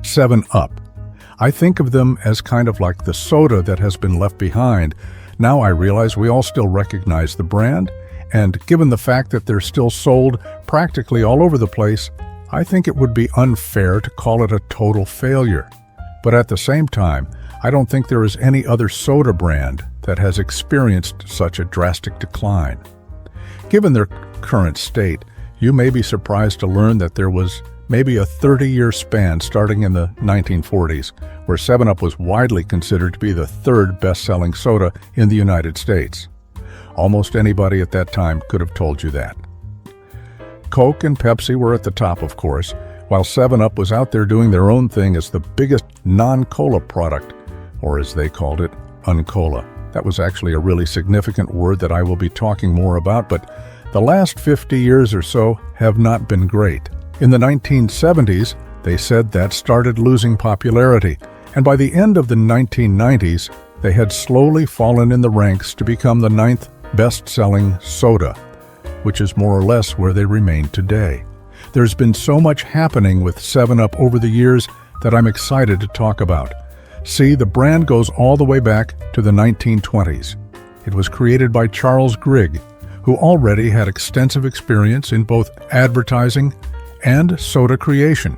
7 Up. I think of them as kind of like the soda that has been left behind. Now I realize we all still recognize the brand, and given the fact that they're still sold practically all over the place, I think it would be unfair to call it a total failure. But at the same time, I don't think there is any other soda brand that has experienced such a drastic decline. Given their current state, you may be surprised to learn that there was maybe a 30-year span starting in the 1940s, where 7 Up was widely considered to be the third best-selling soda in the United States. Almost anybody at that time could have told you that. Coke and Pepsi were at the top, of course, while 7 Up was out there doing their own thing as the biggest non-cola product, or as they called it, uncola. That was actually a really significant word that I will be talking more about, but the last 50 years or so have not been great. In the 1970s, they said that started losing popularity, and by the end of the 1990s, they had slowly fallen in the ranks to become the 9th best-selling soda, which is more or less where they remain today. There's been so much happening with 7 Up over the years that I'm excited to talk about. See, the brand goes all the way back to the 1920s. It was created by Charles Grigg, who already had extensive experience in both advertising and soda creation.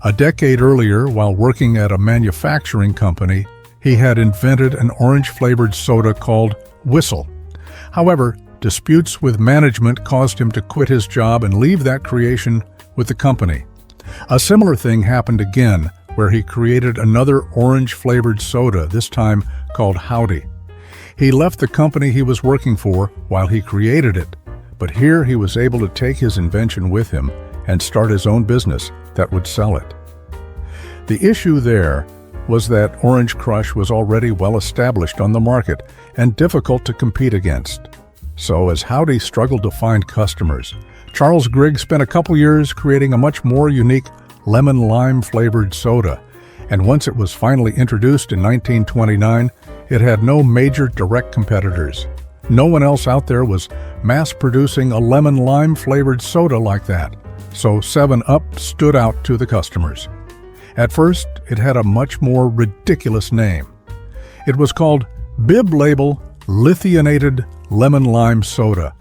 A decade earlier, while working at a manufacturing company, he had invented an orange-flavored soda called Whistle. However, disputes with management caused him to quit his job and leave that creation with the company. A similar thing happened again, where he created another orange-flavored soda, this time called Howdy. He left the company he was working for while he created it, but here he was able to take his invention with him and start his own business that would sell it. The issue there was that Orange Crush was already well established on the market and difficult to compete against. So as Howdy struggled to find customers, Charles Grigg spent a couple years creating a much more unique lemon-lime flavored soda, and once it was finally introduced in 1929, it had no major direct competitors. No one else out there was mass-producing a lemon-lime flavored soda like that, so 7 Up stood out to the customers. At first, it had a much more ridiculous name. It was called Bib Label Lithionated Lemon Lime Soda.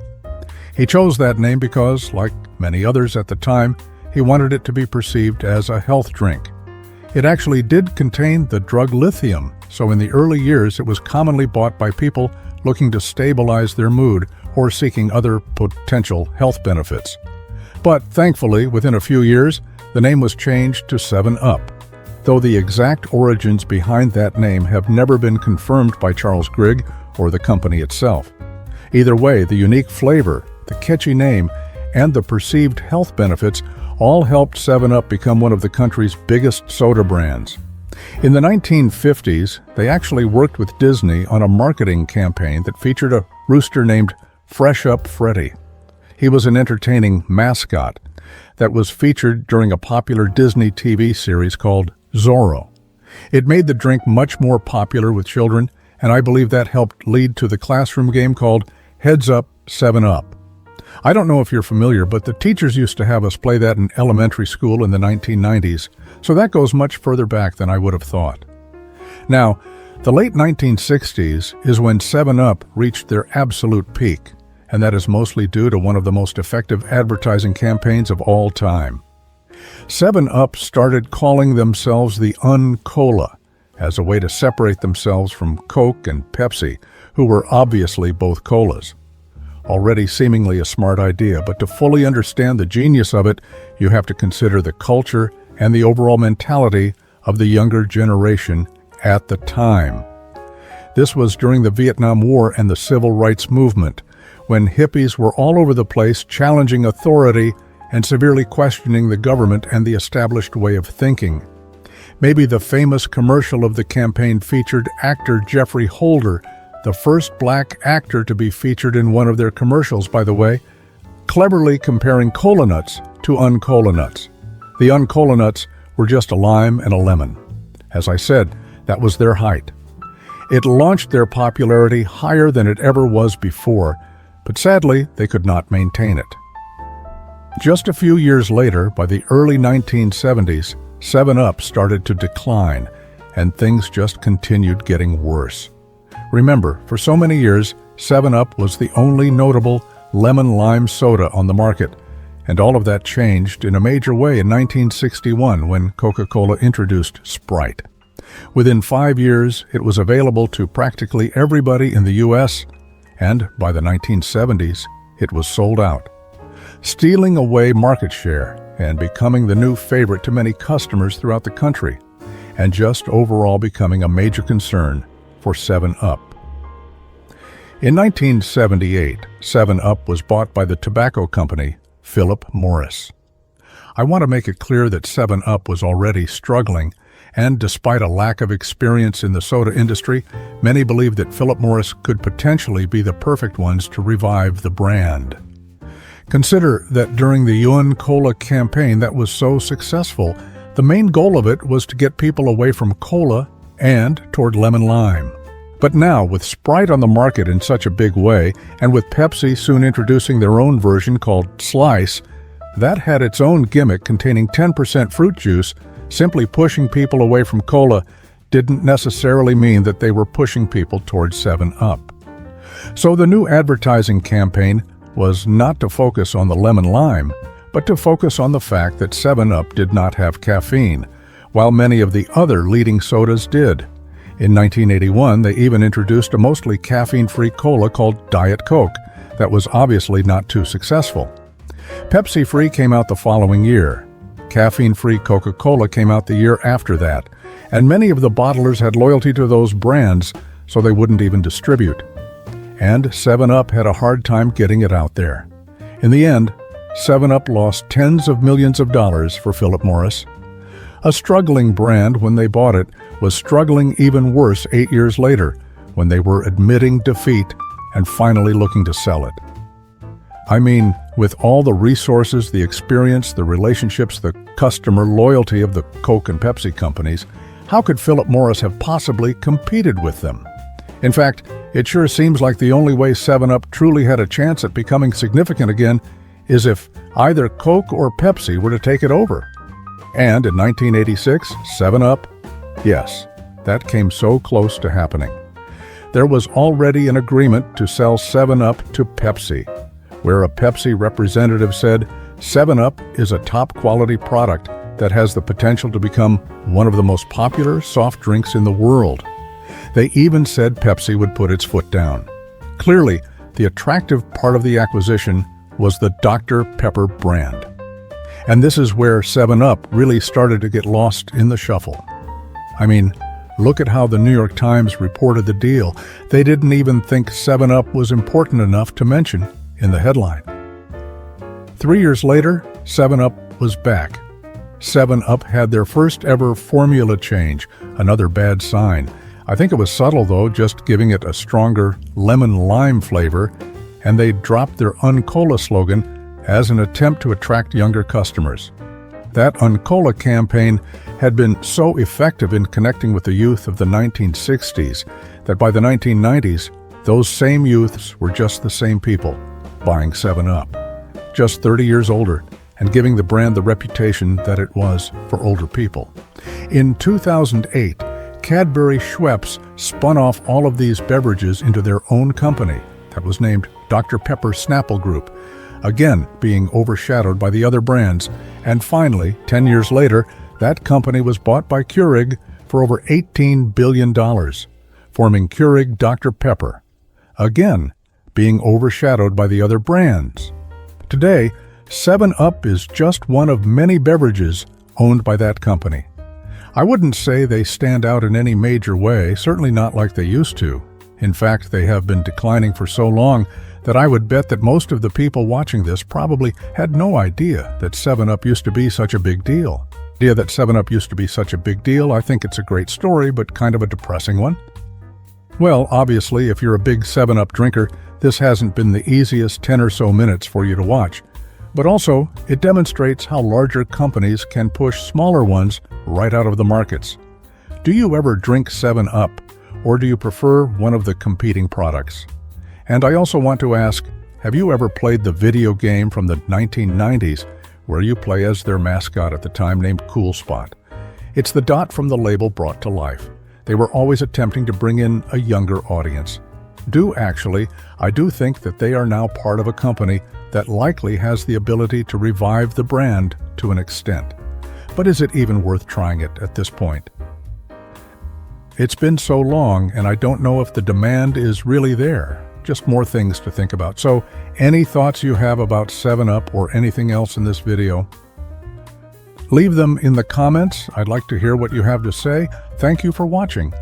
He chose that name because, like many others at the time, he wanted it to be perceived as a health drink. It actually did contain the drug lithium, so in the early years it was commonly bought by people looking to stabilize their mood or seeking other potential health benefits. But thankfully, within a few years, the name was changed to 7 Up, though the exact origins behind that name have never been confirmed by Charles Grigg or the company itself. Either way, the unique flavor, the catchy name, and the perceived health benefits all helped 7 Up become one of the country's biggest soda brands. In the 1950s, they actually worked with Disney on a marketing campaign that featured a rooster named Fresh Up Freddy. He was an entertaining mascot that was featured during a popular Disney TV series called Zorro. It made the drink much more popular with children, and I believe that helped lead to the classroom game called Heads Up, 7 Up. I don't know if you're familiar, but the teachers used to have us play that in elementary school in the 1990s, so that goes much further back than I would have thought. Now, the late 1960s is when 7 Up reached their absolute peak, and that is mostly due to one of the most effective advertising campaigns of all time. 7 Up started calling themselves the Uncola, as a way to separate themselves from Coke and Pepsi, who were obviously both colas. Already seemingly a smart idea, but to fully understand the genius of it, you have to consider the culture and the overall mentality of the younger generation at the time. This was during the Vietnam War and the Civil Rights Movement, when hippies were all over the place challenging authority and severely questioning the government and the established way of thinking. Maybe the famous commercial of the campaign featured actor Jeffrey Holder, the first black actor to be featured in one of their commercials, by the way, cleverly comparing cola nuts to uncola nuts. The uncola nuts were just a lime and a lemon. As I said, that was their height. It launched their popularity higher than it ever was before, but sadly, they could not maintain it. Just a few years later, by the early 1970s, 7-Up started to decline, and things just continued getting worse. Remember, for so many years, 7-Up was the only notable lemon-lime soda on the market, and all of that changed in a major way in 1961 when Coca-Cola introduced Sprite. Within 5 years, it was available to practically everybody in the U.S., and by the 1970s, it was sold out, stealing away market share and becoming the new favorite to many customers throughout the country, and just overall becoming a major concern for 7-Up. In 1978, 7-Up was bought by the tobacco company Philip Morris. I want to make it clear that 7-Up was already struggling, and despite a lack of experience in the soda industry, many believed that Philip Morris could potentially be the perfect ones to revive the brand. Consider that during the UN Cola campaign that was so successful, the main goal of it was to get people away from cola and toward lemon lime. But now, with Sprite on the market in such a big way, and with Pepsi soon introducing their own version called Slice, that had its own gimmick containing 10% fruit juice. Simply pushing people away from cola didn't necessarily mean that they were pushing people towards 7-Up. So the new advertising campaign was not to focus on the lemon lime, but to focus on the fact that 7-Up did not have caffeine, while many of the other leading sodas did. In 1981, they even introduced a mostly caffeine-free cola called Diet Coke that was obviously not too successful. Pepsi Free came out the following year. Caffeine-free Coca-Cola came out the year after that, and many of the bottlers had loyalty to those brands, so they wouldn't even distribute. And 7-Up had a hard time getting it out there. In the end, 7-Up lost tens of millions of dollars for Philip Morris. A struggling brand when they bought it was struggling even worse 8 years later, when they were admitting defeat and finally looking to sell it. I mean, with all the resources, the experience, the relationships, the customer loyalty of the Coke and Pepsi companies, how could Philip Morris have possibly competed with them? In fact, it sure seems like the only way 7-Up truly had a chance at becoming significant again is if either Coke or Pepsi were to take it over. And in 1986, 7-Up, yes, that came so close to happening. There was already an agreement to sell 7-Up to Pepsi, where a Pepsi representative said, 7-Up is a top-quality product that has the potential to become one of the most popular soft drinks in the world. They even said Pepsi would put its foot down. Clearly, the attractive part of the acquisition was the Dr. Pepper brand. And this is where 7-Up really started to get lost in the shuffle. I mean, look at how the New York Times reported the deal. They didn't even think 7-Up was important enough to mention in the headline. 3 years later, 7-Up was back. 7-Up had their first ever formula change, another bad sign. I think it was subtle though, just giving it a stronger lemon-lime flavor, and they dropped their Uncola slogan as an attempt to attract younger customers. That Uncola campaign had been so effective in connecting with the youth of the 1960s that by the 1990s, those same youths were just the same people buying 7-Up, just 30 years older, and giving the brand the reputation that it was for older people. In 2008, Cadbury Schweppes spun off all of these beverages into their own company that was named Dr. Pepper Snapple Group, again being overshadowed by the other brands. And finally, 10 years later, that company was bought by Keurig for over $18 billion, forming Keurig Dr. Pepper, again being overshadowed by the other brands. Today, 7-Up is just one of many beverages owned by that company. I wouldn't say they stand out in any major way, certainly not like they used to. In fact, they have been declining for so long that I would bet that most of the people watching this probably had no idea that 7-Up used to be such a big deal. The idea that 7-Up used to be such a big deal, I think it's a great story, but kind of a depressing one. Well, obviously, if you're a big 7-Up drinker, this hasn't been the easiest 10 or so minutes for you to watch. But also, it demonstrates how larger companies can push smaller ones right out of the markets. Do you ever drink 7-Up, or do you prefer one of the competing products? And I also want to ask, have you ever played the video game from the 1990s where you play as their mascot at the time named Cool Spot? It's the dot from the label brought to life. They were always attempting to bring in a younger audience. I do think that they are now part of a company that likely has the ability to revive the brand to an extent. But is it even worth trying it at this point? It's been so long, and I don't know if the demand is really there. Just more things to think about. So, any thoughts you have about 7-Up or anything else in this video? Leave them in the comments. I'd like to hear what you have to say. Thank you for watching.